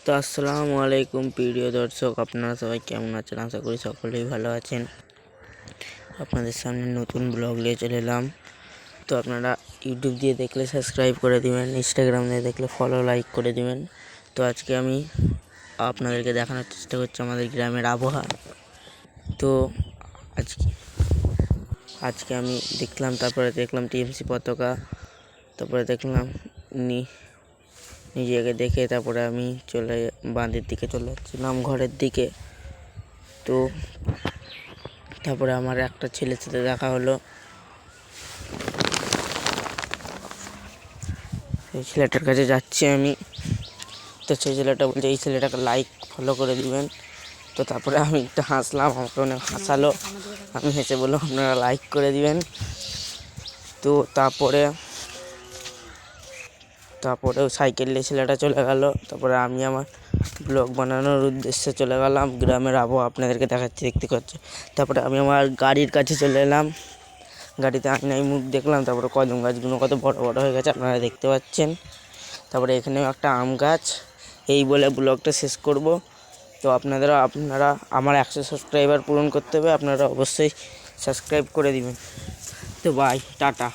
তো আসসালামু আলাইকুম প্রিয় দর্শক, আপনারা সবাই কেমন আছেন? আশা করি সকলেই ভালো আছেন। আপনাদের সামনে নতুন ব্লগ নিয়ে চলে এলাম। তো আপনারা ইউটিউব দিয়ে দেখলে সাবস্ক্রাইব করে দিবেন, ইনস্টাগ্রাম দিয়ে দেখলে ফলো লাইক করে দিবেন। তো আজকে আমি আপনাদেরকে দেখানোর চেষ্টা করছি আমাদের গ্রামের আবহাওয়া। তো আজকে আমি তারপরে দেখলাম টিএমসি পতাকা, তারপরে দেখলাম নিজেকে দেখে তারপরে আমি বাঁধের দিকে চলে যাচ্ছিলাম, ঘরের দিকে। তো তারপরে আমার একটা ছেলের সাথে দেখা হলো। সেই ছেলেটার কাছে যাচ্ছি আমি। তো সেই ছেলেটা বলছে এই ছেলেটাকে লাইক ফলো করে দিবেন। তো তারপরে আমি একটু হাসলাম, আমাকে অনেক হাসালো। আমি হেসে বললাম আপনারা লাইক করে দিবেন। তো তারপরে সাইকেল নিয়ে ছেলেটা চলে গেল। তারপরে আমি আমার ব্লগ বানানোর উদ্দেশ্যে চলে গেলাম। গ্রামের আবহাওয়া আপনাদেরকে দেখাচ্ছি, দেখতে পাচ্ছি। তারপরে আমি আমার গাড়ির কাছে চলে এলাম। গাড়িতে আয়নায় মুখ দেখলাম। তারপরে কদম গাছগুলো কত বড় বড় হয়ে গেছে আপনারা দেখতে পাচ্ছেন। তারপরে এখানেও একটা আম গাছ। এই বলে ব্লগটা শেষ করব। তো আপনারা আমার 100 সাবস্ক্রাইবার পূরণ করতে হবে, আপনারা অবশ্যই সাবস্ক্রাইব করে দিবেন। তো বাই, টাটা।